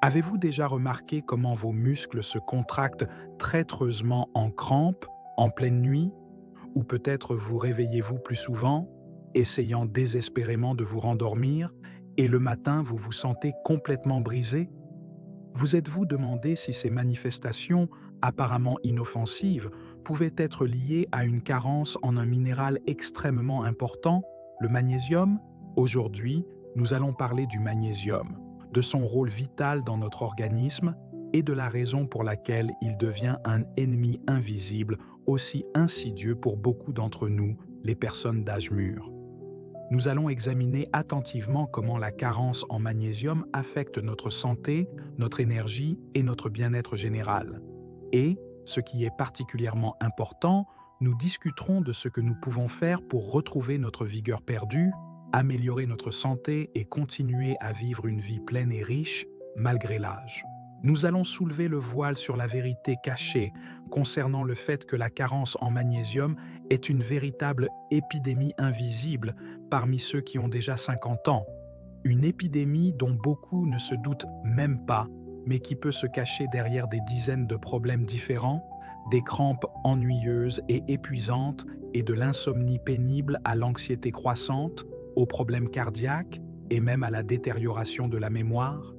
Avez-vous déjà remarqué comment vos muscles se contractent traîtreusement en crampes, en pleine nuit? Ou peut-être vous réveillez-vous plus souvent, essayant désespérément de vous rendormir, et le matin vous vous sentez complètement brisé? Vous êtes-vous demandé si ces manifestations, apparemment inoffensives, pouvaient être liées à une carence en un minéral extrêmement important, le magnésium? Aujourd'hui, nous allons parler du magnésium, de son rôle vital dans notre organisme et de la raison pour laquelle il devient un ennemi invisible aussi insidieux pour beaucoup d'entre nous, les personnes d'âge mûr. Nous allons examiner attentivement comment la carence en magnésium affecte notre santé, notre énergie et notre bien-être général. Et, ce qui est particulièrement important, nous discuterons de ce que nous pouvons faire pour retrouver notre vigueur perdue, améliorer notre santé et continuer à vivre une vie pleine et riche, malgré l'âge. Nous allons soulever le voile sur la vérité cachée concernant le fait que la carence en magnésium est une véritable épidémie invisible parmi ceux qui ont déjà 50 ans. Une épidémie dont beaucoup ne se doutent même pas, mais qui peut se cacher derrière des dizaines de problèmes différents, des crampes ennuyeuses et épuisantes et de l'insomnie pénible à l'anxiété croissante, aux problèmes cardiaques et même à la détérioration de la mémoire.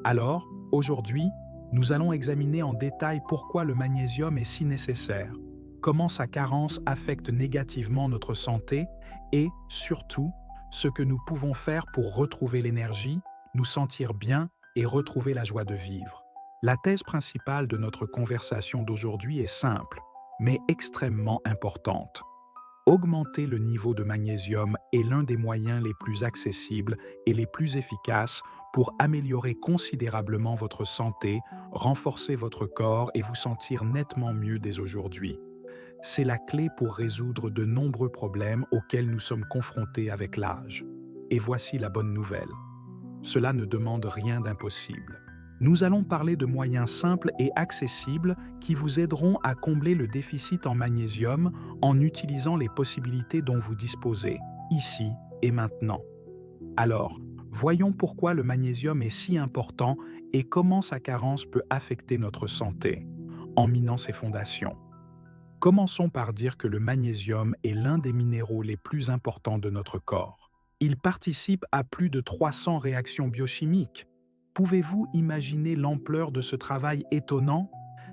Alors, aujourd'hui, nous allons examiner en détail pourquoi le magnésium est si nécessaire, comment sa carence affecte négativement notre santé et, surtout, ce que nous pouvons faire pour retrouver l'énergie, nous sentir bien et retrouver la joie de vivre. La thèse principale de notre conversation d'aujourd'hui est simple, mais extrêmement importante. Augmenter le niveau de magnésium est l'un des moyens les plus accessibles et les plus efficaces pour améliorer considérablement votre santé, renforcer votre corps et vous sentir nettement mieux dès aujourd'hui. C'est la clé pour résoudre de nombreux problèmes auxquels nous sommes confrontés avec l'âge. Et voici la bonne nouvelle. Cela ne demande rien d'impossible. Nous allons parler de moyens simples et accessibles qui vous aideront à combler le déficit en magnésium en utilisant les possibilités dont vous disposez, ici et maintenant. Alors, voyons pourquoi le magnésium est si important et comment sa carence peut affecter notre santé, en minant ses fondations. Commençons par dire que le magnésium est l'un des minéraux les plus importants de notre corps. Il participe à plus de 300 réactions biochimiques. Pouvez-vous imaginer l'ampleur de ce travail étonnant?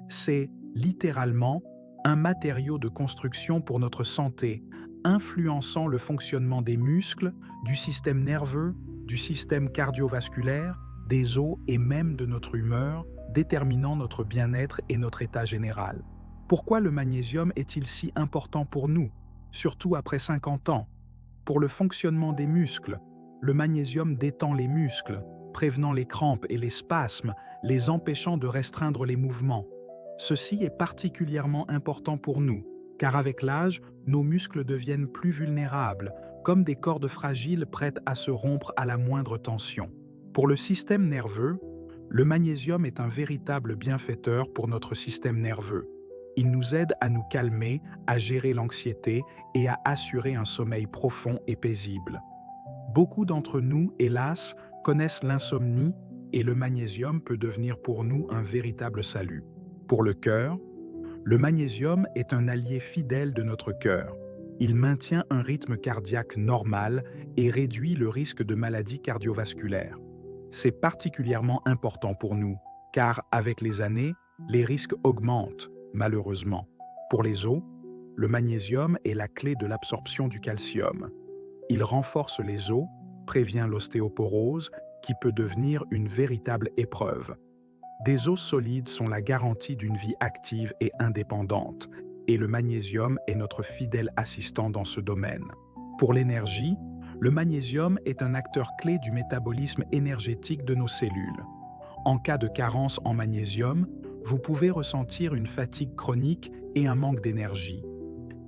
C'est, littéralement, un matériau de construction pour notre santé, influençant le fonctionnement des muscles, du système nerveux, du système cardiovasculaire, des os et même de notre humeur, déterminant notre bien-être et notre état général. Pourquoi le magnésium est-il si important pour nous, surtout après 50 ans? Pour le fonctionnement des muscles, le magnésium détend les muscles, prévenant les crampes et les spasmes, les empêchant de restreindre les mouvements. Ceci est particulièrement important pour nous, car avec l'âge, nos muscles deviennent plus vulnérables, comme des cordes fragiles prêtes à se rompre à la moindre tension. Pour le système nerveux, le magnésium est un véritable bienfaiteur pour notre système nerveux. Il nous aide à nous calmer, à gérer l'anxiété et à assurer un sommeil profond et paisible. Beaucoup d'entre nous, hélas, connaissent l'insomnie et le magnésium peut devenir pour nous un véritable salut. Pour le cœur, le magnésium est un allié fidèle de notre cœur. Il maintient un rythme cardiaque normal et réduit le risque de maladies cardiovasculaires. C'est particulièrement important pour nous, car avec les années, les risques augmentent, malheureusement. Pour les os, le magnésium est la clé de l'absorption du calcium. Il renforce les os, prévient l'ostéoporose, qui peut devenir une véritable épreuve. Des os solides sont la garantie d'une vie active et indépendante, et le magnésium est notre fidèle assistant dans ce domaine. Pour l'énergie, le magnésium est un acteur clé du métabolisme énergétique de nos cellules. En cas de carence en magnésium, vous pouvez ressentir une fatigue chronique et un manque d'énergie.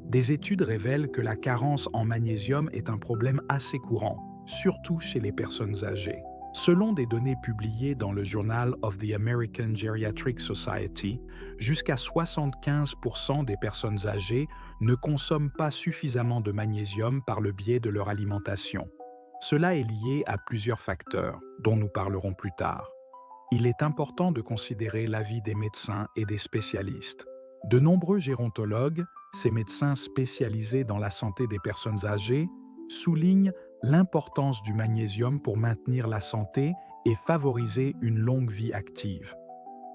Des études révèlent que la carence en magnésium est un problème assez courant, surtout chez les personnes âgées. Selon des données publiées dans le Journal of the American Geriatric Society, jusqu'à 75% des personnes âgées ne consomment pas suffisamment de magnésium par le biais de leur alimentation. Cela est lié à plusieurs facteurs, dont nous parlerons plus tard. Il est important de considérer l'avis des médecins et des spécialistes. De nombreux gérontologues, ces médecins spécialisés dans la santé des personnes âgées, soulignent l'importance du magnésium pour maintenir la santé et favoriser une longue vie active.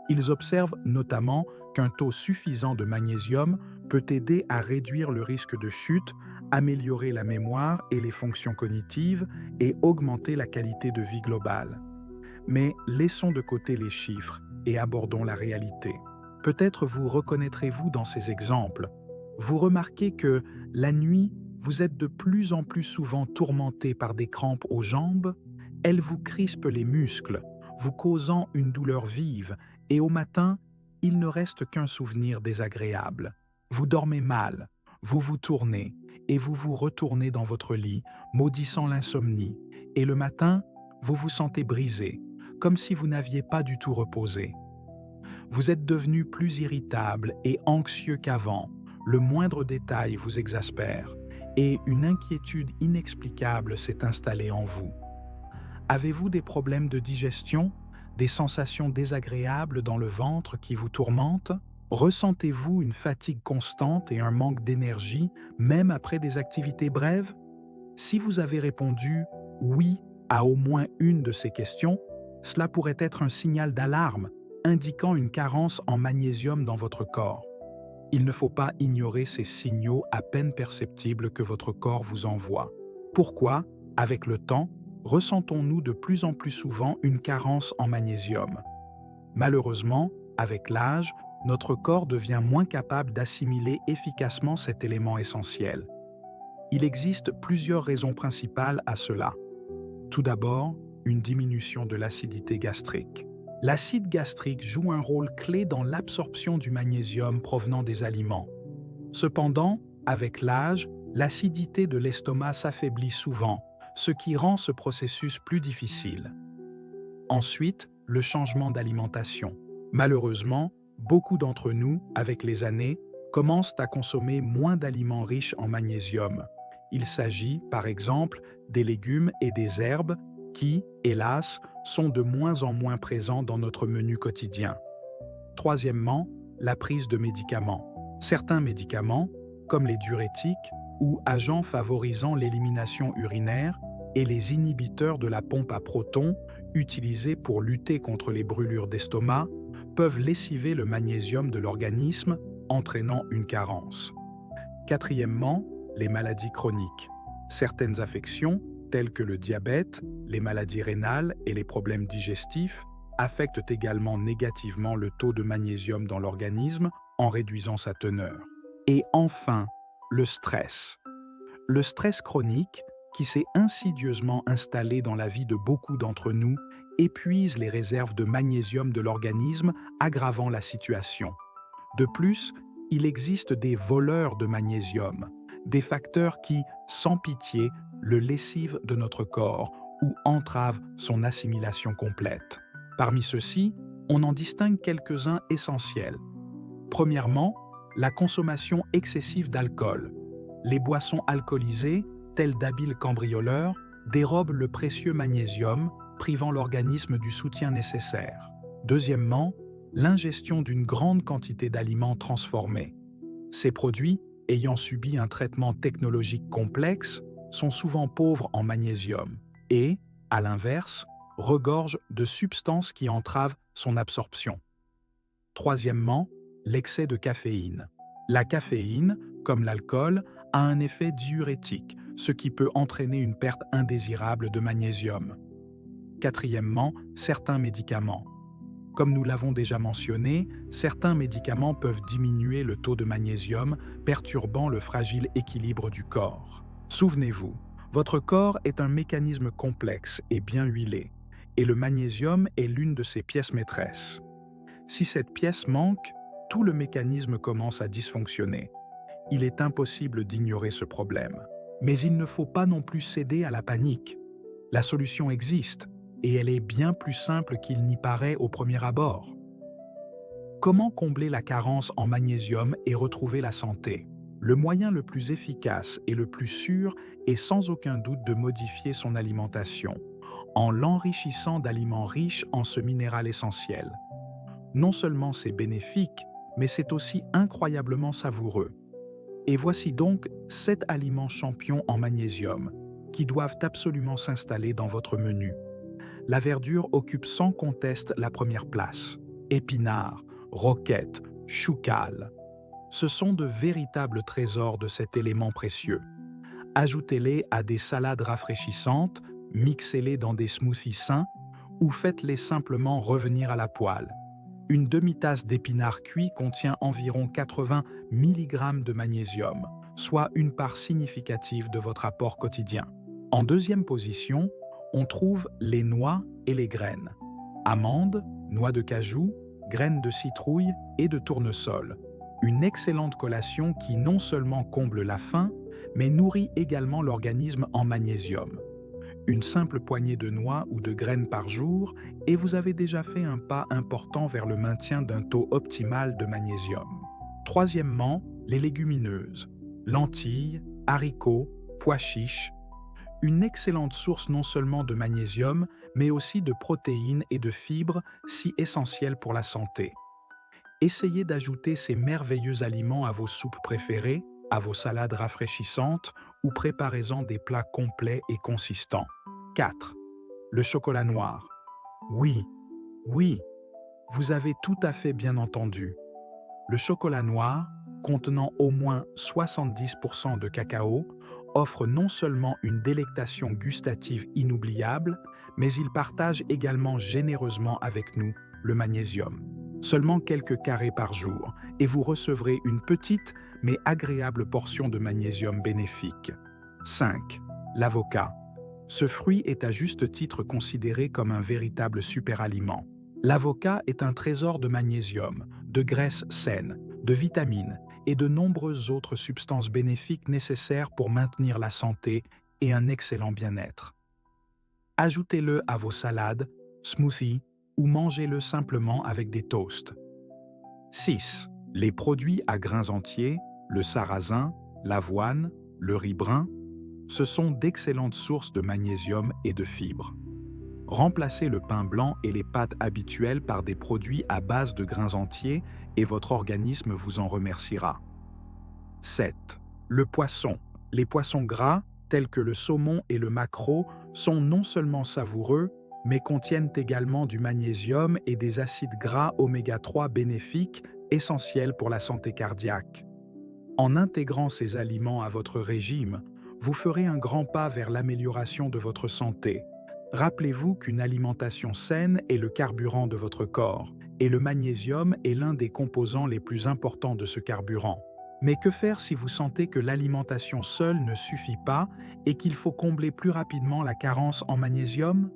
Ils observent notamment qu'un taux suffisant de magnésium peut aider à réduire le risque de chute, améliorer la mémoire et les fonctions cognitives et augmenter la qualité de vie globale. Mais laissons de côté les chiffres et abordons la réalité. Peut-être vous reconnaîtrez-vous dans ces exemples. Vous remarquez que, la nuit, vous êtes de plus en plus souvent tourmenté par des crampes aux jambes, elles vous crispent les muscles, vous causant une douleur vive, et au matin, il ne reste qu'un souvenir désagréable. Vous dormez mal, vous vous tournez, et vous vous retournez dans votre lit, maudissant l'insomnie, et le matin, vous vous sentez brisé, comme si vous n'aviez pas du tout reposé. Vous êtes devenu plus irritable et anxieux qu'avant, le moindre détail vous exaspère, et une inquiétude inexplicable s'est installée en vous. Avez-vous des problèmes de digestion, des sensations désagréables dans le ventre qui vous tourmentent? Ressentez-vous une fatigue constante et un manque d'énergie, même après des activités brèves? Si vous avez répondu « oui » à au moins une de ces questions, cela pourrait être un signal d'alarme, indiquant une carence en magnésium dans votre corps. Il ne faut pas ignorer ces signaux à peine perceptibles que votre corps vous envoie. Pourquoi, avec le temps, ressentons-nous de plus en plus souvent une carence en magnésium? Malheureusement, avec l'âge, notre corps devient moins capable d'assimiler efficacement cet élément essentiel. Il existe plusieurs raisons principales à cela. Tout d'abord, une diminution de l'acidité gastrique. L'acide gastrique joue un rôle clé dans l'absorption du magnésium provenant des aliments. Cependant, avec l'âge, l'acidité de l'estomac s'affaiblit souvent, ce qui rend ce processus plus difficile. Ensuite, le changement d'alimentation. Malheureusement, beaucoup d'entre nous, avec les années, commencent à consommer moins d'aliments riches en magnésium. Il s'agit, par exemple, des légumes et des herbes qui, hélas, sont de moins en moins présents dans notre menu quotidien. Troisièmement, la prise de médicaments. Certains médicaments, comme les diurétiques ou agents favorisant l'élimination urinaire et les inhibiteurs de la pompe à protons, utilisés pour lutter contre les brûlures d'estomac, peuvent lessiver le magnésium de l'organisme, entraînant une carence. Quatrièmement, les maladies chroniques. Certaines affections, telles que le diabète, les maladies rénales et les problèmes digestifs, affectent également négativement le taux de magnésium dans l'organisme en réduisant sa teneur. Et enfin, le stress. Le stress chronique, qui s'est insidieusement installé dans la vie de beaucoup d'entre nous, épuise les réserves de magnésium de l'organisme, aggravant la situation. De plus, il existe des voleurs de magnésium, des facteurs qui, sans pitié, le lessivent de notre corps ou entravent son assimilation complète. Parmi ceux-ci, on en distingue quelques-uns essentiels. Premièrement, la consommation excessive d'alcool. Les boissons alcoolisées, telles d'habiles cambrioleurs, dérobent le précieux magnésium, privant l'organisme du soutien nécessaire. Deuxièmement, l'ingestion d'une grande quantité d'aliments transformés. Ces produits, ayant subi un traitement technologique complexe, sont souvent pauvres en magnésium et, à l'inverse, regorgent de substances qui entravent son absorption. Troisièmement, l'excès de caféine. La caféine, comme l'alcool, a un effet diurétique, ce qui peut entraîner une perte indésirable de magnésium. Quatrièmement, certains médicaments. Comme nous l'avons déjà mentionné, certains médicaments peuvent diminuer le taux de magnésium, perturbant le fragile équilibre du corps. Souvenez-vous, votre corps est un mécanisme complexe et bien huilé, et le magnésium est l'une de ses pièces maîtresses. Si cette pièce manque, tout le mécanisme commence à dysfonctionner. Il est impossible d'ignorer ce problème. Mais il ne faut pas non plus céder à la panique. La solution existe, et elle est bien plus simple qu'il n'y paraît au premier abord. Comment combler la carence en magnésium et retrouver la santé? Le moyen le plus efficace et le plus sûr est sans aucun doute de modifier son alimentation, en l'enrichissant d'aliments riches en ce minéral essentiel. Non seulement c'est bénéfique, mais c'est aussi incroyablement savoureux. Et voici donc 7 aliments champions en magnésium qui doivent absolument s'installer dans votre menu. La verdure occupe sans conteste la première place. Épinards, roquettes, choucales. Ce sont de véritables trésors de cet élément précieux. Ajoutez-les à des salades rafraîchissantes, mixez-les dans des smoothies sains ou faites-les simplement revenir à la poêle. Une demi-tasse d'épinards cuits contient environ 80 mg de magnésium, soit une part significative de votre apport quotidien. En deuxième position, on trouve les noix et les graines. Amandes, noix de cajou, graines de citrouille et de tournesol. Une excellente collation qui non seulement comble la faim, mais nourrit également l'organisme en magnésium. Une simple poignée de noix ou de graines par jour et vous avez déjà fait un pas important vers le maintien d'un taux optimal de magnésium. Troisièmement, les légumineuses. Lentilles, haricots, pois chiches. Une excellente source non seulement de magnésium, mais aussi de protéines et de fibres si essentielles pour la santé. Essayez d'ajouter ces merveilleux aliments à vos soupes préférées, à vos salades rafraîchissantes ou préparez-en des plats complets et consistants. 4. Le chocolat noir. Oui, oui, vous avez tout à fait bien entendu. Le chocolat noir, contenant au moins 70% de cacao, offre non seulement une délectation gustative inoubliable, mais il partage également généreusement avec nous le magnésium. Seulement quelques carrés par jour, et vous recevrez une petite mais agréable portion de magnésium bénéfique. 5. L'avocat. Ce fruit est à juste titre considéré comme un véritable superaliment. L'avocat est un trésor de magnésium, de graisses saines, de vitamines et de nombreuses autres substances bénéfiques nécessaires pour maintenir la santé et un excellent bien-être. Ajoutez-le à vos salades, smoothies ou mangez-le simplement avec des toasts. 6. Les produits à grains entiers, le sarrasin, l'avoine, le riz brun, ce sont d'excellentes sources de magnésium et de fibres. Remplacez le pain blanc et les pâtes habituelles par des produits à base de grains entiers et votre organisme vous en remerciera. 7. Le poisson. Les poissons gras, tels que le saumon et le maquereau, sont non seulement savoureux, mais contiennent également du magnésium et des acides gras oméga 3 bénéfiques, essentiels pour la santé cardiaque. En intégrant ces aliments à votre régime, vous ferez un grand pas vers l'amélioration de votre santé. Rappelez-vous qu'une alimentation saine est le carburant de votre corps, et le magnésium est l'un des composants les plus importants de ce carburant. Mais que faire si vous sentez que l'alimentation seule ne suffit pas et qu'il faut combler plus rapidement la carence en magnésium?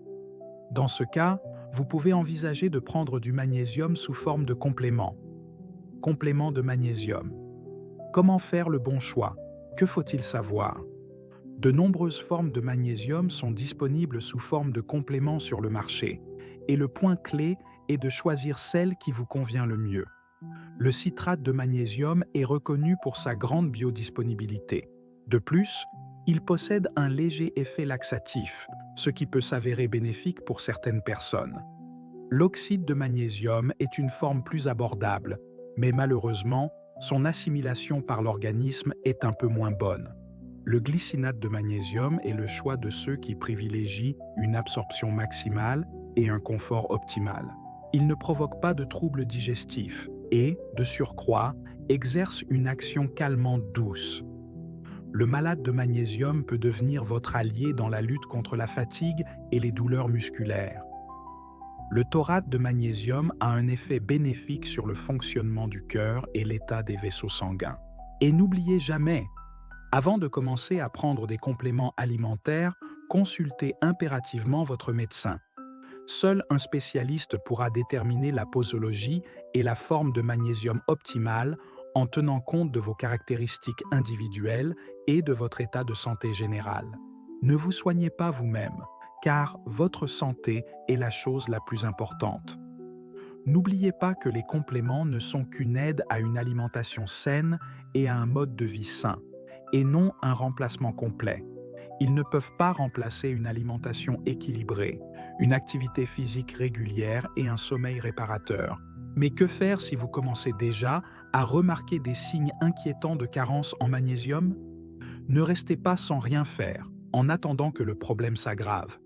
Dans ce cas, vous pouvez envisager de prendre du magnésium sous forme de complément. Complément de magnésium. Comment faire le bon choix? Que faut-il savoir? De nombreuses formes de magnésium sont disponibles sous forme de compléments sur le marché, et le point clé est de choisir celle qui vous convient le mieux. Le citrate de magnésium est reconnu pour sa grande biodisponibilité. De plus, il possède un léger effet laxatif, ce qui peut s'avérer bénéfique pour certaines personnes. L'oxyde de magnésium est une forme plus abordable, mais malheureusement, son assimilation par l'organisme est un peu moins bonne. Le glycinate de magnésium est le choix de ceux qui privilégient une absorption maximale et un confort optimal. Il ne provoque pas de troubles digestifs et, de surcroît, exerce une action calmante douce. Le malade de magnésium peut devenir votre allié dans la lutte contre la fatigue et les douleurs musculaires. Le taurate de magnésium a un effet bénéfique sur le fonctionnement du cœur et l'état des vaisseaux sanguins. Et n'oubliez jamais, avant de commencer à prendre des compléments alimentaires, consultez impérativement votre médecin. Seul un spécialiste pourra déterminer la posologie et la forme de magnésium optimale en tenant compte de vos caractéristiques individuelles et de votre état de santé général. Ne vous soignez pas vous-même, car votre santé est la chose la plus importante. N'oubliez pas que les compléments ne sont qu'une aide à une alimentation saine et à un mode de vie sain, et non un remplacement complet. Ils ne peuvent pas remplacer une alimentation équilibrée, une activité physique régulière et un sommeil réparateur. Mais que faire si vous commencez déjà à remarquer des signes inquiétants de carence en magnésium? Ne restez pas sans rien faire, en attendant que le problème s'aggrave.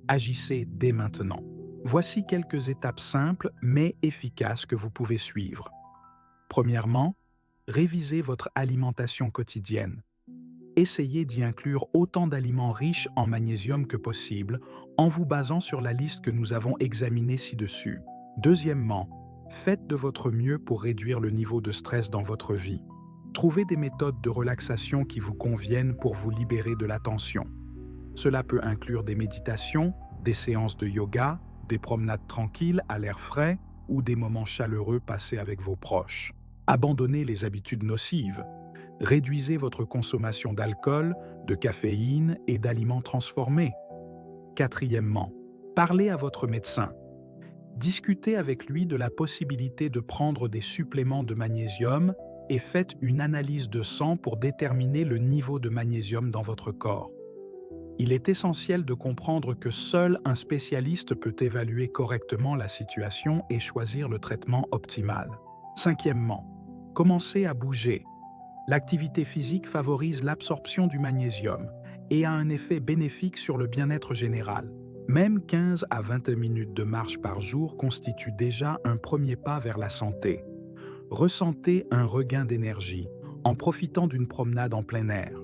Agissez dès maintenant. Voici quelques étapes simples mais efficaces que vous pouvez suivre. Premièrement, révisez votre alimentation quotidienne. Essayez d'y inclure autant d'aliments riches en magnésium que possible en vous basant sur la liste que nous avons examinée ci-dessus. Deuxièmement, faites de votre mieux pour réduire le niveau de stress dans votre vie. Trouvez des méthodes de relaxation qui vous conviennent pour vous libérer de la tension. Cela peut inclure des méditations, des séances de yoga, des promenades tranquilles à l'air frais ou des moments chaleureux passés avec vos proches. Abandonnez les habitudes nocives. Réduisez votre consommation d'alcool, de caféine et d'aliments transformés. Quatrièmement, parlez à votre médecin. Discutez avec lui de la possibilité de prendre des suppléments de magnésium et faites une analyse de sang pour déterminer le niveau de magnésium dans votre corps. Il est essentiel de comprendre que seul un spécialiste peut évaluer correctement la situation et choisir le traitement optimal. Cinquièmement, commencez à bouger. L'activité physique favorise l'absorption du magnésium et a un effet bénéfique sur le bien-être général. Même 15 à 20 minutes de marche par jour constituent déjà un premier pas vers la santé. Ressentez un regain d'énergie en profitant d'une promenade en plein air.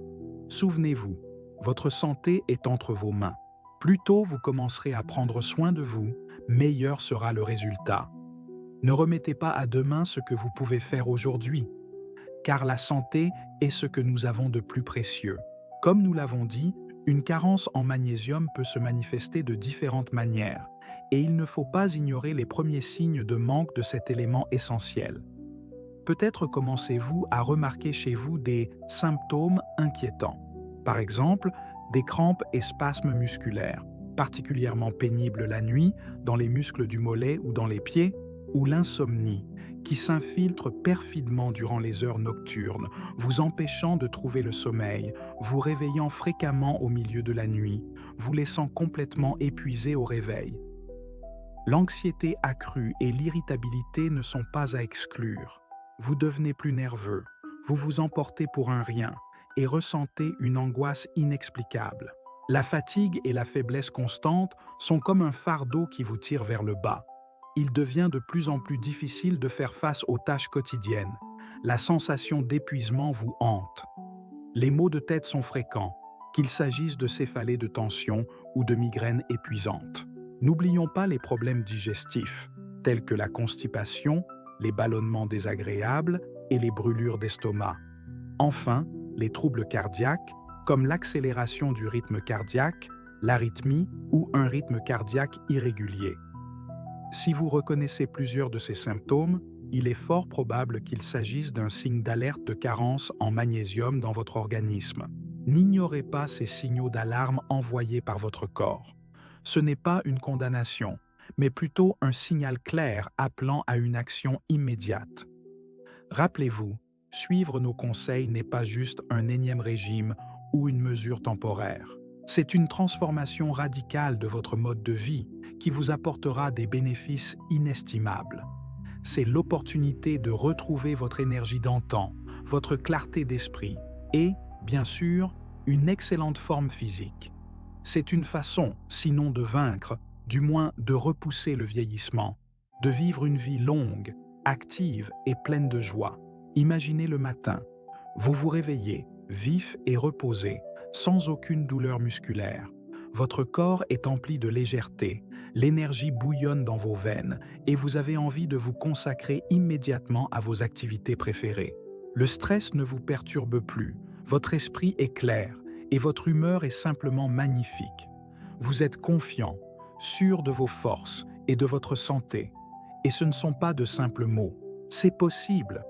Souvenez-vous, votre santé est entre vos mains. Plus tôt vous commencerez à prendre soin de vous, meilleur sera le résultat. Ne remettez pas à demain ce que vous pouvez faire aujourd'hui, car la santé est ce que nous avons de plus précieux. Comme nous l'avons dit, une carence en magnésium peut se manifester de différentes manières, et il ne faut pas ignorer les premiers signes de manque de cet élément essentiel. Peut-être commencez-vous à remarquer chez vous des symptômes inquiétants. Par exemple, des crampes et spasmes musculaires, particulièrement pénibles la nuit, dans les muscles du mollet ou dans les pieds, ou l'insomnie, qui s'infiltre perfidement durant les heures nocturnes, vous empêchant de trouver le sommeil, vous réveillant fréquemment au milieu de la nuit, vous laissant complètement épuisé au réveil. L'anxiété accrue et l'irritabilité ne sont pas à exclure. Vous devenez plus nerveux, vous vous emportez pour un rien et ressentez une angoisse inexplicable. La fatigue et la faiblesse constante sont comme un fardeau qui vous tire vers le bas. Il devient de plus en plus difficile de faire face aux tâches quotidiennes. La sensation d'épuisement vous hante. Les maux de tête sont fréquents, qu'il s'agisse de céphalées de tension ou de migraines épuisantes. N'oublions pas les problèmes digestifs, tels que la constipation, les ballonnements désagréables et les brûlures d'estomac. Enfin, les troubles cardiaques, comme l'accélération du rythme cardiaque, l'arythmie ou un rythme cardiaque irrégulier. Si vous reconnaissez plusieurs de ces symptômes, il est fort probable qu'il s'agisse d'un signe d'alerte de carence en magnésium dans votre organisme. N'ignorez pas ces signaux d'alarme envoyés par votre corps. Ce n'est pas une condamnation, mais plutôt un signal clair appelant à une action immédiate. Rappelez-vous, suivre nos conseils n'est pas juste un énième régime ou une mesure temporaire. C'est une transformation radicale de votre mode de vie qui vous apportera des bénéfices inestimables. C'est l'opportunité de retrouver votre énergie d'antan, votre clarté d'esprit et, bien sûr, une excellente forme physique. C'est une façon, sinon de vaincre, du moins de repousser le vieillissement, de vivre une vie longue, active et pleine de joie. Imaginez le matin, vous vous réveillez, vif et reposé, sans aucune douleur musculaire. Votre corps est empli de légèreté, l'énergie bouillonne dans vos veines et vous avez envie de vous consacrer immédiatement à vos activités préférées. Le stress ne vous perturbe plus, votre esprit est clair et votre humeur est simplement magnifique. Vous êtes confiant, sûr de vos forces et de votre santé. Et ce ne sont pas de simples mots, c'est possible.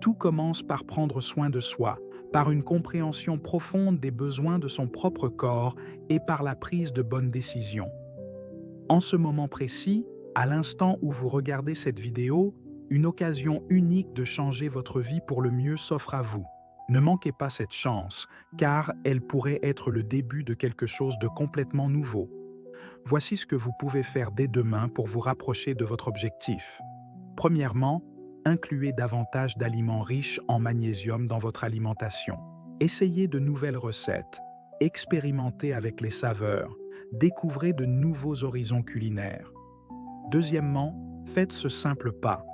Tout commence par prendre soin de soi, par une compréhension profonde des besoins de son propre corps et par la prise de bonnes décisions. En ce moment précis, à l'instant où vous regardez cette vidéo, une occasion unique de changer votre vie pour le mieux s'offre à vous. Ne manquez pas cette chance, car elle pourrait être le début de quelque chose de complètement nouveau. Voici ce que vous pouvez faire dès demain pour vous rapprocher de votre objectif. Premièrement, incluez davantage d'aliments riches en magnésium dans votre alimentation. Essayez de nouvelles recettes, expérimentez avec les saveurs, découvrez de nouveaux horizons culinaires. Deuxièmement, faites ce simple pas.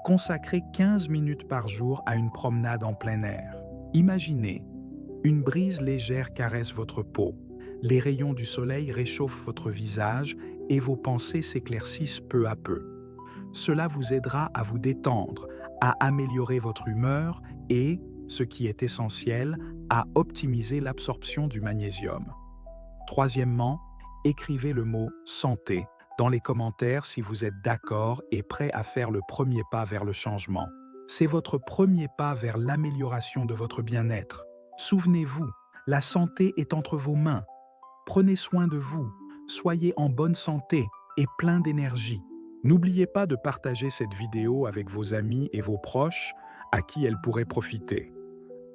Consacrez 15 minutes par jour à une promenade en plein air. Imaginez, une brise légère caresse votre peau, les rayons du soleil réchauffent votre visage et vos pensées s'éclaircissent peu à peu. Cela vous aidera à vous détendre, à améliorer votre humeur et, ce qui est essentiel, à optimiser l'absorption du magnésium. Troisièmement, écrivez le mot « santé » dans les commentaires si vous êtes d'accord et prêt à faire le premier pas vers le changement. C'est votre premier pas vers l'amélioration de votre bien-être. Souvenez-vous, la santé est entre vos mains. Prenez soin de vous, soyez en bonne santé et plein d'énergie. N'oubliez pas de partager cette vidéo avec vos amis et vos proches à qui elle pourrait profiter.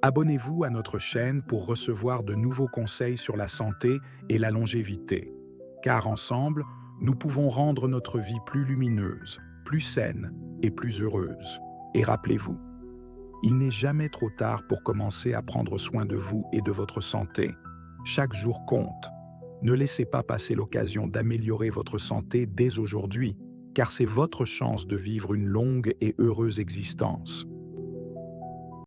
Abonnez-vous à notre chaîne pour recevoir de nouveaux conseils sur la santé et la longévité. Car ensemble, nous pouvons rendre notre vie plus lumineuse, plus saine et plus heureuse. Et rappelez-vous, il n'est jamais trop tard pour commencer à prendre soin de vous et de votre santé. Chaque jour compte. Ne laissez pas passer l'occasion d'améliorer votre santé dès aujourd'hui, car c'est votre chance de vivre une longue et heureuse existence.